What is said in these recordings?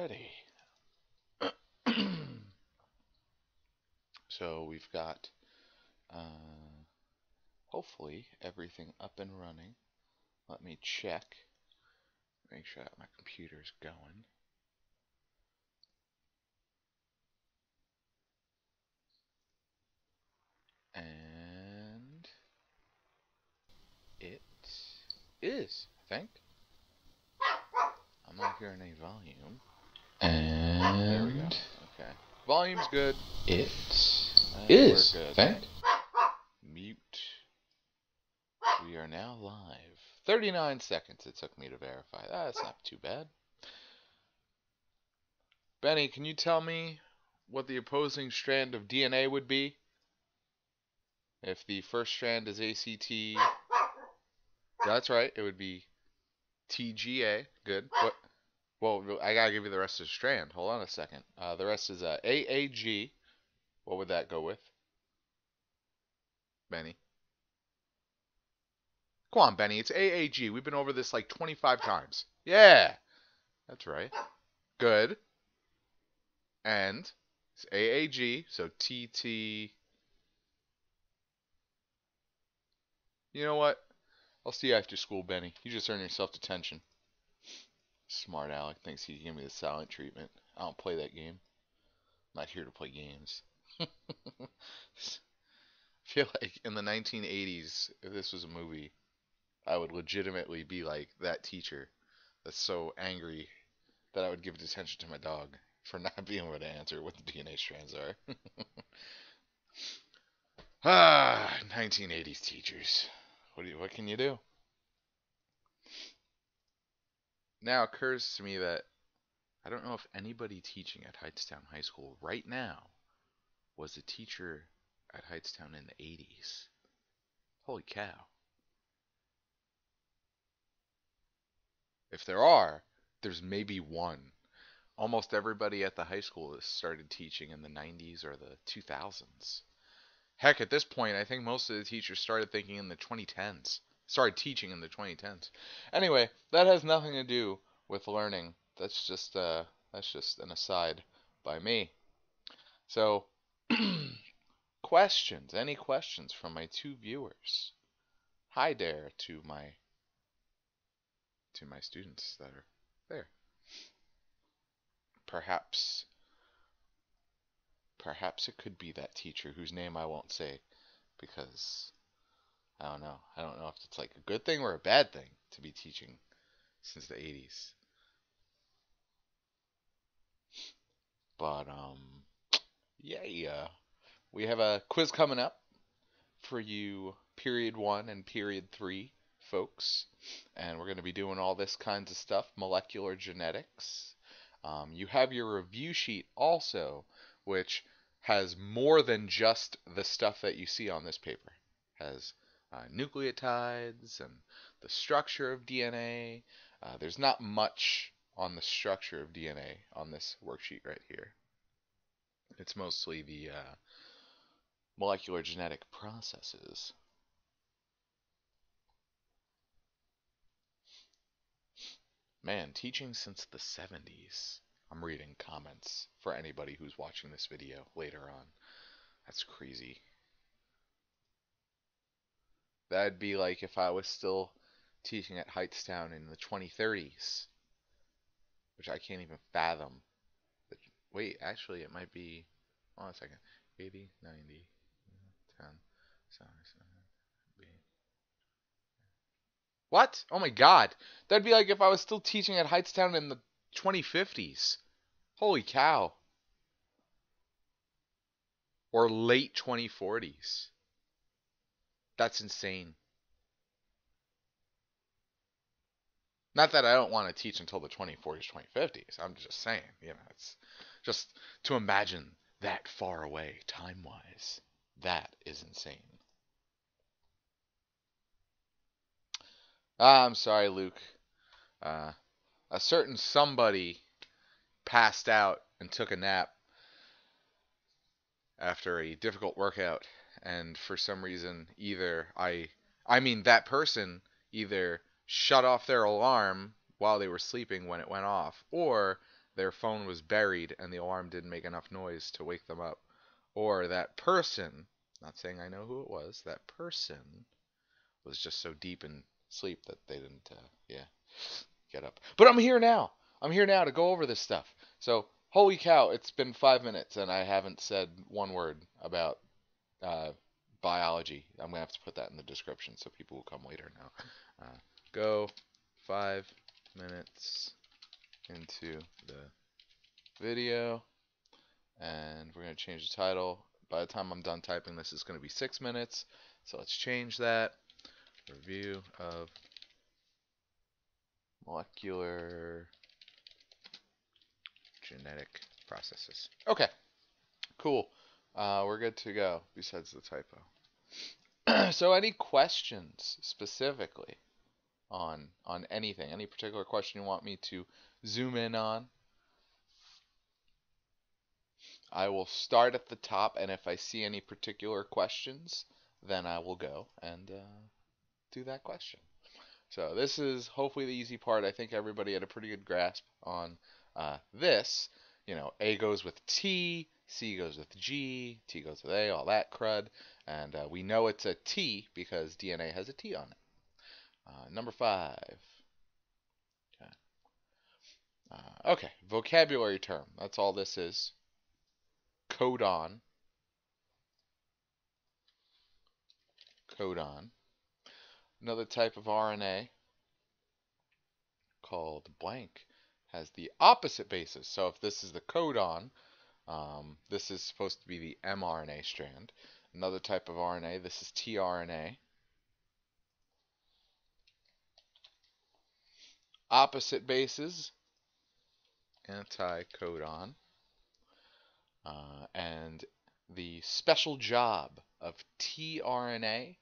Alrighty. So we've got hopefully everything up and running. Let me check. Make sure that my computer's going. And it is, I think. I'm not hearing any volume. And there we go. Okay. Volume's good. It is, I think. Mute. We are now live. 39 seconds it took me to verify. That's not too bad. Benny, can you tell me what the opposing strand of DNA would be? If the first strand is ACT, that's right, it would be TGA. Good. What? Well, I gotta give you the rest of the strand. Hold on a second. The rest is AAG. What would that go with? Benny. Come on, Benny. It's AAG. We've been over this like 25 times. Yeah. That's right. Good. And it's AAG, so TT. You know what? I'll see you after school, Benny. You just earned yourself detention. Smart Alec thinks he can give me the silent treatment. I don't play that game. I'm not here to play games. I feel like in the 1980s, if this was a movie, I would legitimately be like that teacher that's so angry that I would give detention to my dog for not being able to answer what the DNA strands are. 1980s teachers. What can you do? Now occurs to me that I don't know if anybody teaching at Hightstown High School right now was a teacher at Hightstown in the 80s. Holy cow. If there are, there's maybe one. Almost everybody at the high school has started teaching in the 90s or the 2000s. Heck, at this point, I think most of the teachers started thinking in the 2010s. Started teaching in the 2010s. Anyway, that has nothing to do with learning. That's just an aside by me. So, questions? Any questions from my two viewers? Hi there to my students that are there. Perhaps it could be that teacher whose name I won't say because I don't know. I don't know if it's like a good thing or a bad thing to be teaching since the 80s. But yeah. We have a quiz coming up for you period 1 and period 3 folks, and we're going to be doing all this kinds of stuff, molecular genetics. You have your review sheet also, which has more than just the stuff that you see on this paper. It has nucleotides and the structure of DNA. There's not much on the structure of DNA on this worksheet right here. It's mostly the molecular genetic processes. Man, teaching since the 70s. I'm reading comments for anybody who's watching this video later on. That's crazy. That'd be like if I was still teaching at Hightstown in the 2030s, which I can't even fathom. But wait, actually, it might be. Hold on a second. 80, 90, 10, 7, B. What? Oh my god. That'd be like if I was still teaching at Hightstown in the 2050s. Holy cow. Or late 2040s. That's insane. Not that I don't want to teach until the 2040s, 2050s. I'm just saying, it's just to imagine that far away time-wise. That is insane. I'm sorry, Luke. A certain somebody passed out and took a nap after a difficult workout, and for some reason, that person either shut off their alarm while they were sleeping when it went off, or their phone was buried and the alarm didn't make enough noise to wake them up, or that person, not saying I know who it was, that person was just so deep in sleep that they didn't, get up. But I'm here now. I'm here now to go over this stuff. So, holy cow, it's been 5 minutes and I haven't said one word about biology. I'm going to have to put that in the description so people will come later now. Go 5 minutes into the video, and we're going to change the title. By the time I'm done typing this, it's going to be 6 minutes, so let's change that. Review of molecular genetic processes. Okay, cool. We're good to go, besides the typo. So any questions specifically on anything? Any particular question you want me to zoom in on? I will start at the top, and if I see any particular questions, then I will go and do that question. So this is hopefully the easy part. I think everybody had a pretty good grasp on this. You know, A goes with T, C goes with G, T goes with A, all that crud. And we know it's a T because DNA has a T on it. Number 5. Okay, vocabulary term. That's all this is. Codon. Codon. Another type of RNA called blank has the opposite basis. So if this is the codon, this is supposed to be the mRNA strand. Another type of RNA, this is tRNA. Opposite bases, anticodon. And the special job of tRNA,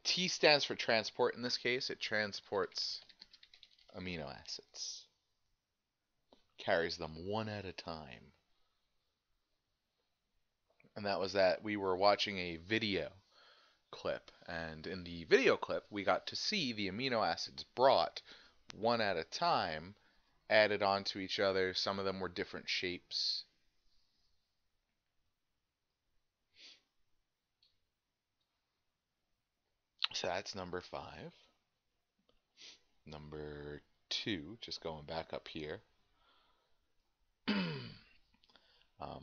T stands for transport in this case. It transports amino acids. Carries them one at a time. And that was that we were watching a video clip. And in the video clip, we got to see the amino acids brought one at a time, added onto each other. Some of them were different shapes. So that's number 5. Number 2, just going back up here.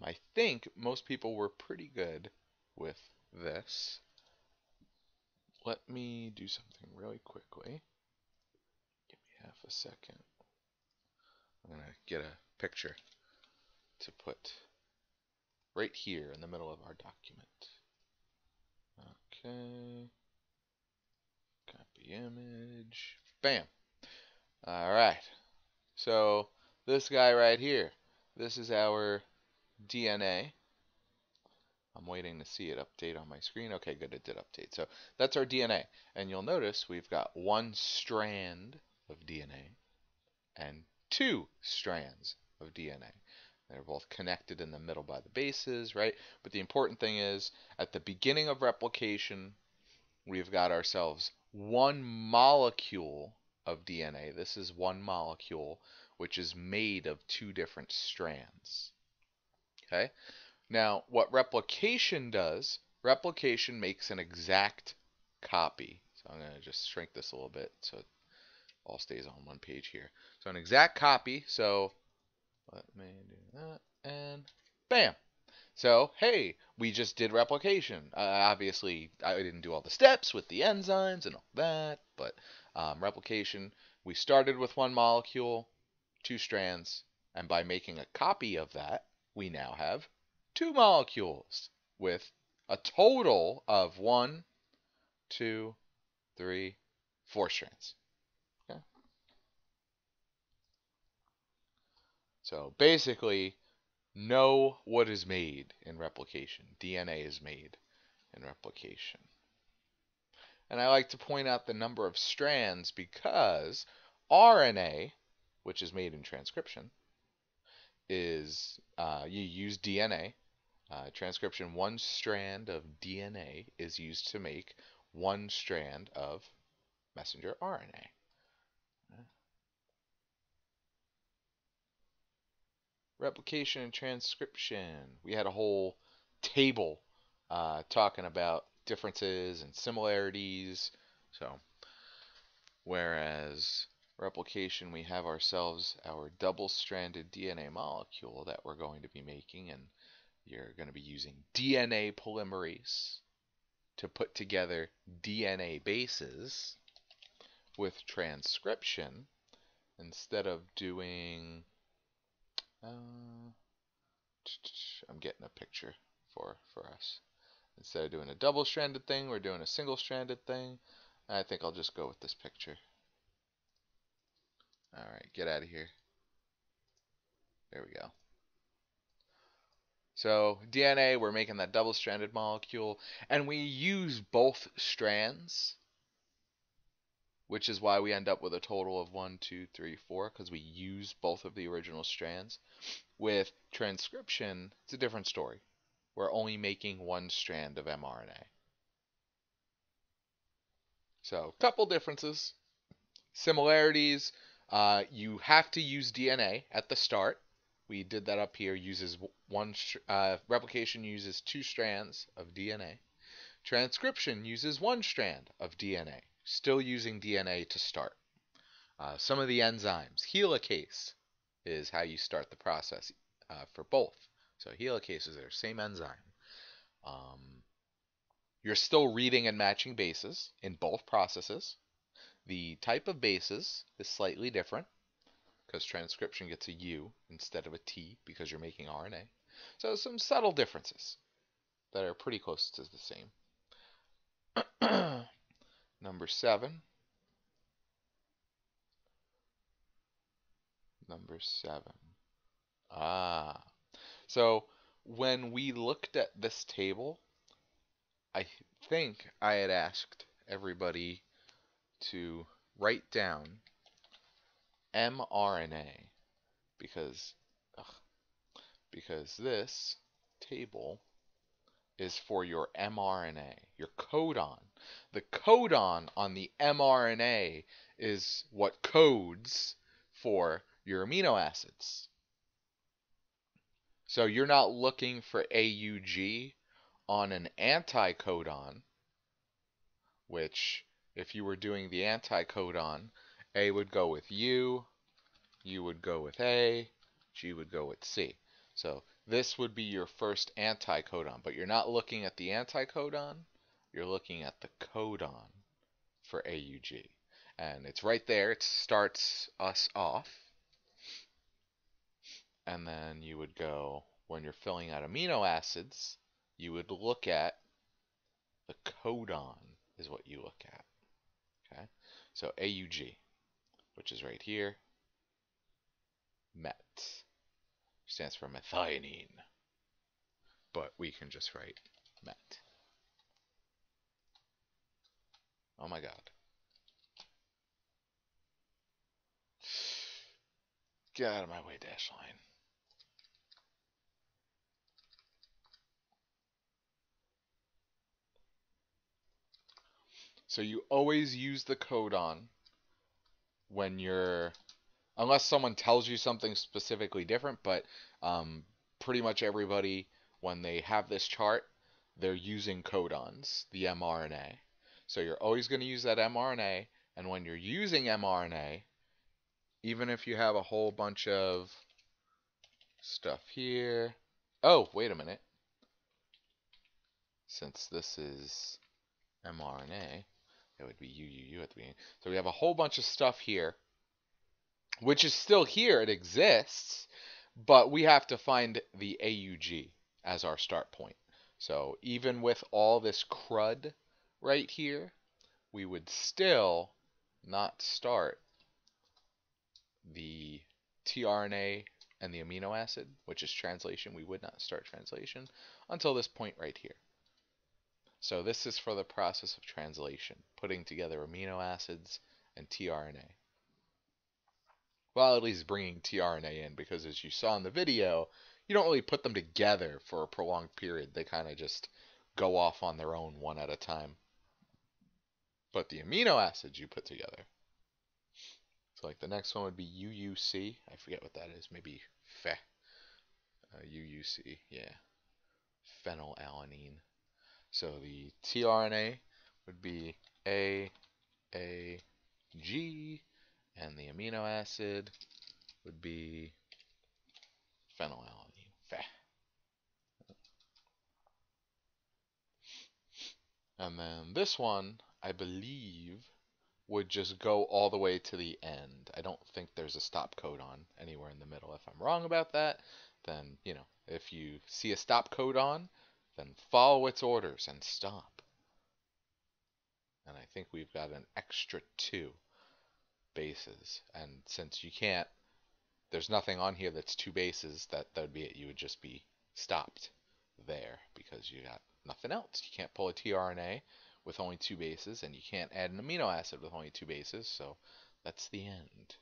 I think most people were pretty good with this. Let me do something really quickly. Give me half a second. I'm going to get a picture to put right here in the middle of our document. Okay. Copy image. Bam. Alright. So this guy right here, this is our DNA. I'm waiting to see it update on my screen. Okay, good, it did update. So that's our DNA. And you'll notice we've got one strand of DNA and 2 strands of DNA. They're both connected in the middle by the bases, right? But the important thing is, at the beginning of replication, we've got ourselves one molecule of DNA. This is one molecule, which is made of 2 different strands. Okay? Now, what replication does, replication makes an exact copy. So I'm going to just shrink this a little bit so it all stays on one page here. So an exact copy, so let me do that, and bam. So, hey, we just did replication. Obviously, I didn't do all the steps with the enzymes and all that, but replication, we started with one molecule, 2 strands, and by making a copy of that, we now have 2 molecules with a total of 1, 2, 3, 4 strands. Okay? So basically, know what is made in replication. DNA is made in replication. And I like to point out the number of strands because RNA, which is made in transcription, is you use DNA. Transcription, 1 strand of DNA is used to make 1 strand of messenger RNA. replication and transcription. We had a whole table talking about differences and similarities. So, whereas replication, we have ourselves our double-stranded DNA molecule that we're going to be making, and you're going to be using DNA polymerase to put together DNA bases. With transcription, instead of doing I'm getting a picture for us. Instead of doing a double-stranded thing, we're doing a single-stranded thing. I think I'll just go with this picture. Alright, get out of here. There we go. So DNA, we're making that double-stranded molecule, and we use both strands, which is why we end up with a total of 1, 2, 3, 4, because we use both of the original strands. With transcription, it's a different story. We're only making one strand of mRNA. So, couple differences. Similarities, you have to use DNA at the start. We did that up here. Replication uses 2 strands of DNA. Transcription uses 1 strand of DNA. Still using DNA to start. Some of the enzymes. Helicase is how you start the process for both. So helicase is their same enzyme. You're still reading and matching bases in both processes. The type of bases is slightly different because transcription gets a U instead of a T because you're making RNA. So some subtle differences that are pretty close to the same. Number 7. Number 7. So when we looked at this table, I think I had asked everybody to write down mRNA because this table is for your mRNA, your codon. The codon on the mRNA is what codes for your amino acids. So you're not looking for AUG on an anticodon, which if you were doing the anticodon, A would go with U, U would go with A, G would go with C. So this would be your first anticodon, but you're not looking at the anticodon, you're looking at the codon for AUG. And it's right there, it starts us off. And then you would go, when you're filling out amino acids, you would look at the codon is what you look at. Okay? So AUG, which is right here, MET, stands for methionine. But we can just write MET. Oh my god. Get out of my way, dash line. So you always use the codon when you're, unless someone tells you something specifically different, but pretty much everybody, when they have this chart, they're using codons, the mRNA. So you're always going to use that mRNA, and when you're using mRNA, even if you have a whole bunch of stuff here. Oh, wait a minute. Since this is mRNA, it would be UUU at the beginning. So we have a whole bunch of stuff here, which is still here. It exists, but we have to find the AUG as our start point. So even with all this crud right here, we would still not start the tRNA and the amino acid, which is translation. We would not start translation until this point right here. So this is for the process of translation, putting together amino acids and tRNA. Well, at least bringing tRNA in, because as you saw in the video, you don't really put them together for a prolonged period. They kind of just go off on their own one at a time. But the amino acids you put together. So like the next one would be UUC. I forget what that is. Maybe FE. UUC, yeah. Phenylalanine. So the tRNA would be AAG, and the amino acid would be phenylalanine. And then this one, I believe, would just go all the way to the end. I don't think there's a stop codon anywhere in the middle. If I'm wrong about that, then, if you see a stop codon, then follow its orders and stop. And I think we've got an extra 2 bases. And since you can't, there's nothing on here that's 2 bases, that would be it. You would just be stopped there because you got nothing else. You can't pull a tRNA with only 2 bases, and you can't add an amino acid with only 2 bases, so that's the end.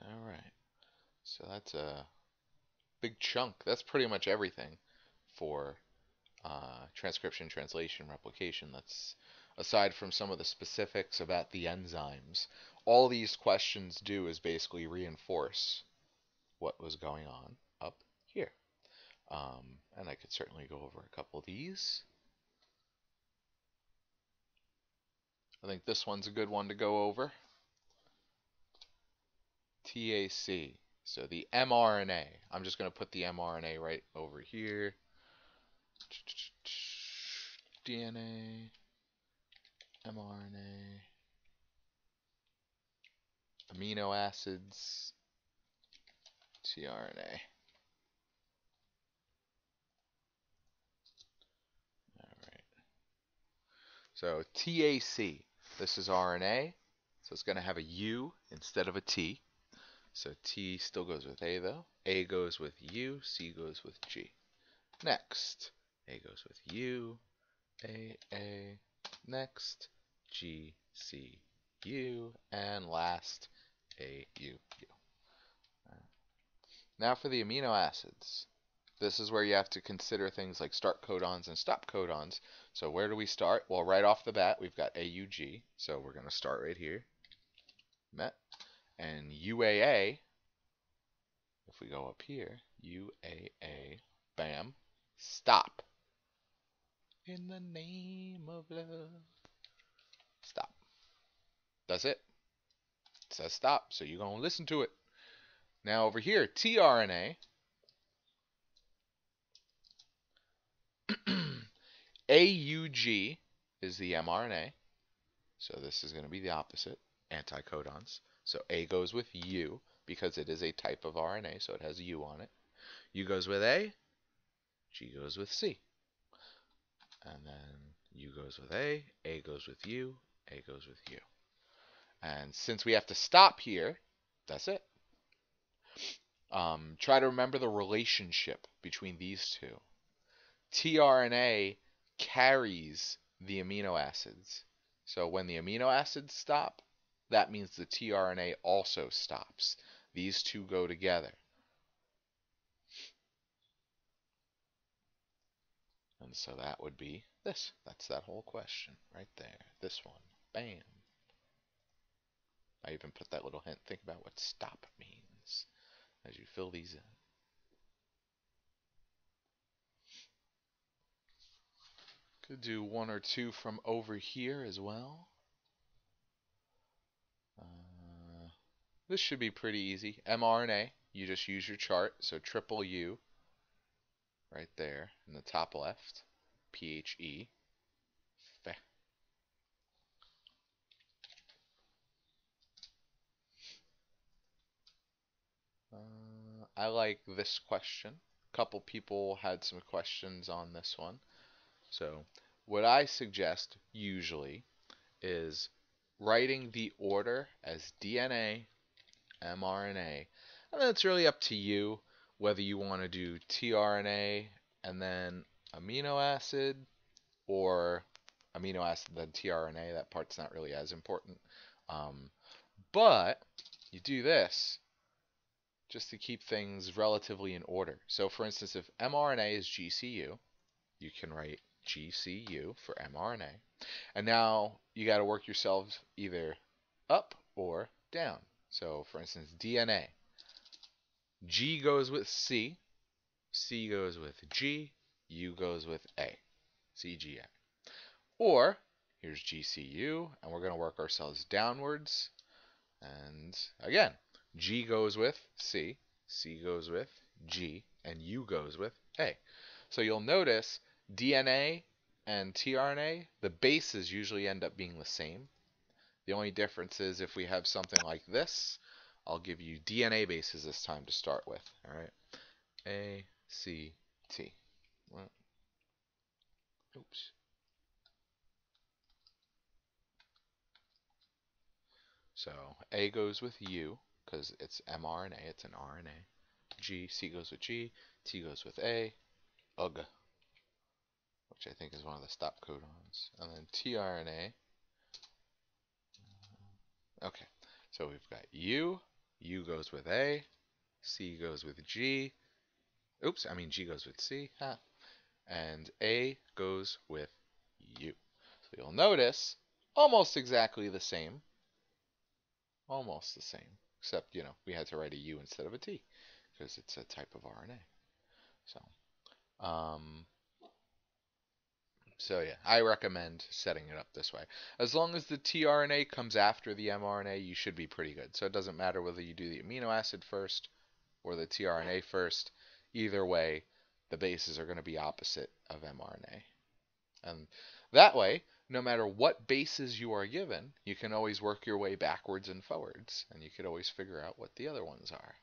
Alright, so that's a big chunk. That's pretty much everything for transcription, translation, replication. That's aside from some of the specifics about the enzymes. All these questions do is basically reinforce what was going on up here. And I could certainly go over a couple of these. I think this one's a good one to go over. TAC. So the mRNA. I'm just going to put the mRNA right over here. DNA, mRNA, amino acids, tRNA. Alright. So TAC. This is RNA. So it's going to have a U instead of a T. So T still goes with A though. A goes with U, C goes with G. Next, A goes with U, A, next, G, C, U, and last, A, U, U. Right. Now for the amino acids. This is where you have to consider things like start codons and stop codons. So where do we start? Well, right off the bat, we've got AUG. So we're going to start right here. Met. And UAA, if we go up here, UAA, bam, stop. In the name of love. Stop. That's it. It says stop, so you're going to listen to it. Now over here, tRNA. AUG is the mRNA. So this is going to be the opposite, anticodons. So A goes with U because it is a type of RNA, so it has a U on it. U goes with A, G goes with C. And then U goes with A goes with U, A goes with U. And since we have to stop here, that's it. Try to remember the relationship between these two. tRNA carries the amino acids. So when the amino acids stop, that means the tRNA also stops. These two go together. And so that would be this. That's that whole question right there. This one. Bam. I even put that little hint. Think about what stop means as you fill these in. Could do one or two from over here as well. This should be pretty easy. mRNA, you just use your chart. So triple U right there in the top left. PHE. I like this question. A couple people had some questions on this one. So what I suggest usually is writing the order as DNA, mRNA, and then it's really up to you whether you want to do tRNA and then amino acid, or amino acid then tRNA. That part's not really as important. But you do this just to keep things relatively in order. So for instance, if mRNA is GCU, you can write GCU for mRNA. And now you got to work yourselves either up or down. So, for instance, DNA. G goes with C, C goes with G, U goes with A. CGA. Or, here's GCU, and we're going to work ourselves downwards. And again, G goes with C, C goes with G, and U goes with A. So you'll notice DNA and tRNA, the bases usually end up being the same. The only difference is if we have something like this, I'll give you DNA bases this time to start with. All right, A, C, T. Well, oops. So A goes with U because it's mRNA, it's an RNA. G, C goes with G, T goes with A, UG, which I think is one of the stop codons. And then tRNA. Okay, so we've got U, U goes with A, C goes with G. Oops, I mean G goes with C. Huh. And A goes with U. So you'll notice almost exactly the same. Almost the same. Except, we had to write a U instead of a T because it's a type of RNA. So yeah, I recommend setting it up this way. As long as the tRNA comes after the mRNA, you should be pretty good. So it doesn't matter whether you do the amino acid first or the tRNA first. Either way, the bases are going to be opposite of mRNA. And that way, no matter what bases you are given, you can always work your way backwards and forwards, and you could always figure out what the other ones are.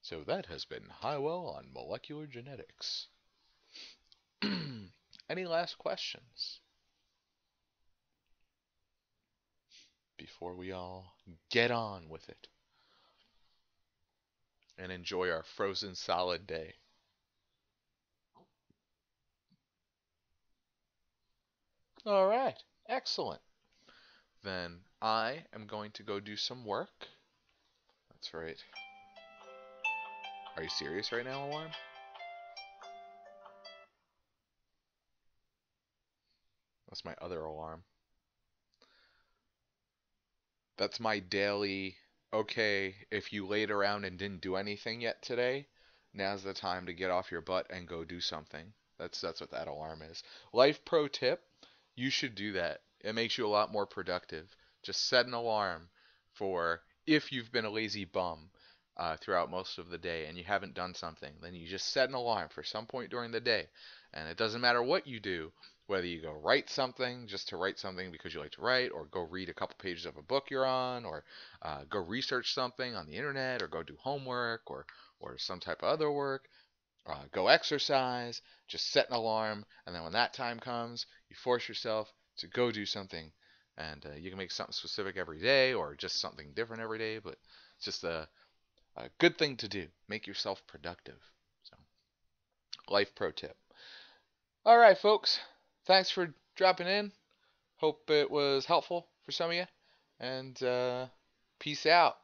So that has been Highwell on molecular genetics. Any last questions before we all get on with it and enjoy our frozen solid day? All right, excellent. Then I am going to go do some work. That's right. Are you serious right now, alarm? That's my other alarm. That's my daily, okay, if you laid around and didn't do anything yet today, now's the time to get off your butt and go do something. That's what that alarm is. Life pro tip, you should do that. It makes you a lot more productive. Just set an alarm for if you've been a lazy bum throughout most of the day and you haven't done something, then you just set an alarm for some point during the day. And it doesn't matter what you do, whether you go write something just to write something because you like to write, or go read a couple pages of a book you're on, or go research something on the internet, or go do homework, or some type of other work, go exercise, just set an alarm, and then when that time comes, you force yourself to go do something. And you can make something specific every day, or just something different every day, but it's just a good thing to do. Make yourself productive. So, life pro tip. All right, folks. Thanks for dropping in. Hope it was helpful for some of you. And peace out.